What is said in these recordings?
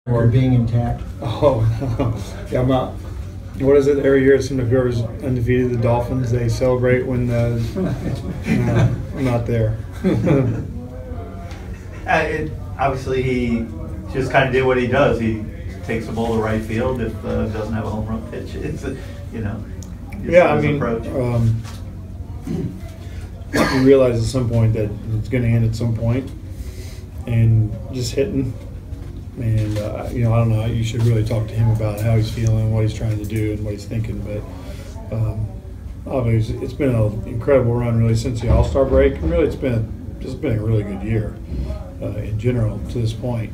Or being intact. Oh, yeah, I'm not. What is it? Every year, it seems like whoever's undefeated, the Dolphins, they celebrate when I'm not there. Obviously, he just kind of did what he does. He takes the ball to right field if doesn't have a home run pitch. It's Yeah, I mean, you realize at some point that it's going to end at some point, and just hitting. And I don't know. You should really talk to him about how he's feeling, what he's trying to do, and what he's thinking. But obviously, it's been an incredible run, really, since the All-Star break. And really, it's been a really good year in general to this point.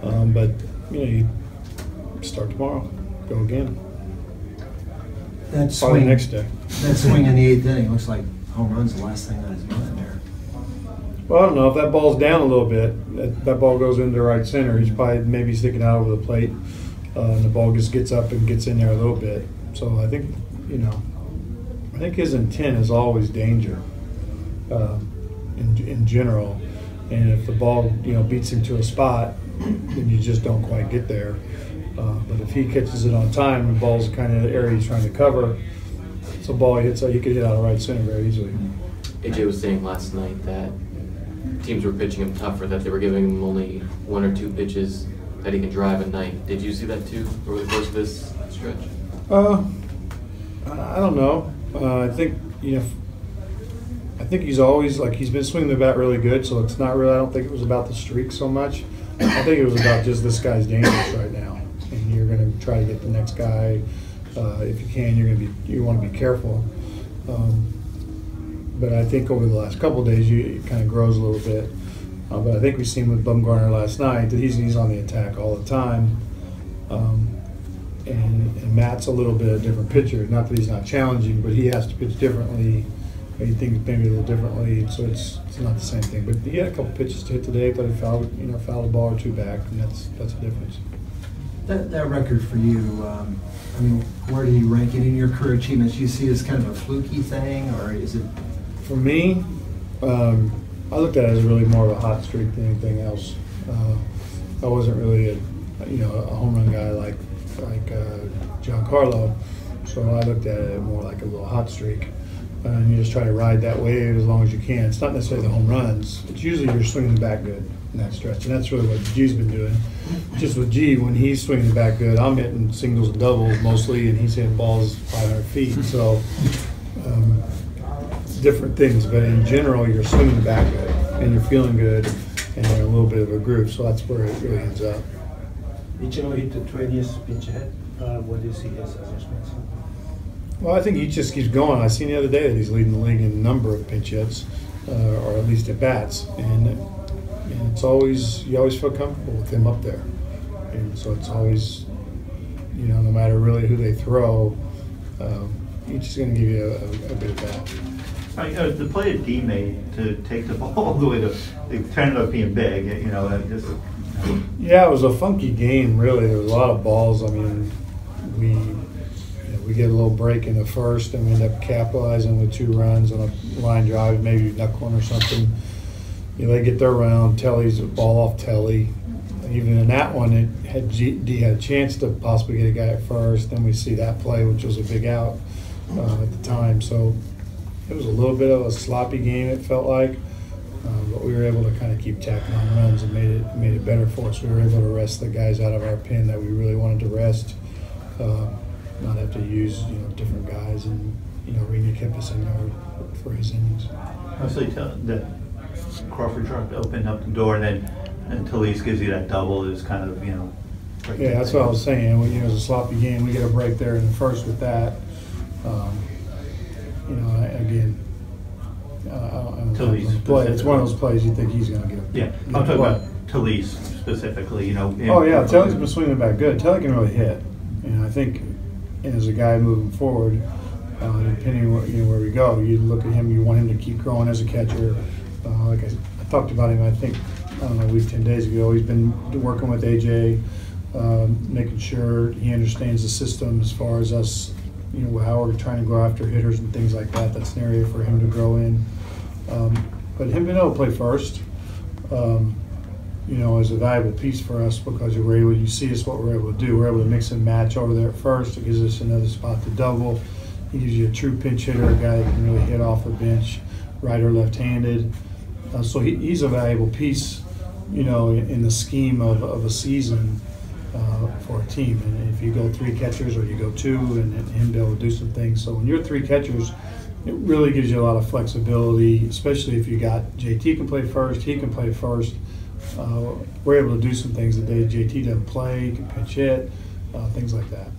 But you start tomorrow, go again. That swing next day. That swing in the eighth inning looks like home run's the last thing on his mind there. Well, I don't know if that ball's down a little bit. That ball goes into right center. He's probably maybe sticking out over the plate, and the ball just gets up and gets in there a little bit. So I think his intent is always danger in general. And if the ball beats him to a spot, then you just don't quite get there. But if he catches it on time, the ball's kind of the area he's trying to cover. It's a ball he could hit out of right center very easily. AJ was saying last night that teams were pitching him tougher, that they were giving him only 1 or 2 pitches that he can drive at night. Did you see that too over the course of this stretch? I don't know. I think he's always he's been swinging the bat really good, so it's not really. I don't think it was about the streak so much. I think it was about just this guy's dangerous right now, and you're going to try to get the next guy if you can. You want to be careful. But I think over the last couple of days, it kind of grows a little bit. But I think we've seen with Bumgarner last night that he's on the attack all the time. And Matt's a little bit of a different pitcher. Not that he's not challenging, but he has to pitch differently. He thinks maybe a little differently, so it's not the same thing. But he had a couple pitches to hit today. I thought he fouled a ball or 2 back, and that's a difference. That record for you, where do you rank it in your career achievements? Do you see it as kind of a fluky thing, or is it? For me, I looked at it as really more of a hot streak than anything else. I wasn't really a home run guy like Giancarlo, so I looked at it more like a little hot streak. And you just try to ride that wave as long as you can. It's not necessarily the home runs. It's usually you're swinging the bat good in that stretch, and that's really what G's been doing. Just with G, when he's swinging the bat good, I'm hitting singles and doubles mostly, and he's hitting balls 500 feet. So different things, but in general, you're swinging the bat good, and you're feeling good, and you're in a little bit of a groove. So that's where it really ends up. Ichiro hit the 20th pitch ahead. What do you see his adjustments? Well, I think he just keeps going. I seen the other day that he's leading the league in number of pinch hits, or at least at bats, and it's always you always feel comfortable with him up there, and so it's always no matter really who they throw, he's just going to give you a good bat. The play that D made to take the ball all the way to it turned up being big, Yeah, it was a funky game, really. There was a lot of balls. I mean, we get a little break in the first, and we end up capitalizing with 2 runs on a line drive, maybe duck one or something. They get their round. Telly's a ball off Telly. Even in that one, D had a chance to possibly get a guy at first. Then we see that play, which was a big out at the time. So it was a little bit of a sloppy game, it felt like. But we were able to kind of keep tacking on runs and made it better for us. We were able to rest the guys out of our pen that we really wanted to rest. Not have to use different guys, and Rena kept us in there for his innings. Mostly that Crawford truck opened up the door, and then Talise gives you that double is kind of Yeah, that's what I was saying. It was a sloppy game. We get a break there in the first with that. Again, Talise play. It's one of those plays you think he's going to get. Yeah, I'm talking about Talise specifically. Oh yeah, Telly's been swinging the bat good. Telly can really hit, and I think. And as a guy moving forward, depending on where we go, you look at him, you want him to keep growing as a catcher. Like I talked about him, I think, a week, 10 days ago. He's been working with AJ, making sure he understands the system as far as us, how we're trying to go after hitters and things like that. That's an area for him to grow in. But him being able to play first, is a valuable piece for us because you see us what we're able to do. We're able to mix and match over there at first. It gives us another spot to double. He gives you a true pinch hitter, a guy that can really hit off the bench, right or left-handed. So he's a valuable piece, in the scheme of a season for a team. And if you go 3 catchers or you go 2, and him be able to do some things. So when you're 3 catchers, it really gives you a lot of flexibility, especially if you got JT can play first, he can play first. We're able to do some things that JT doesn't play, can pinch hit, things like that.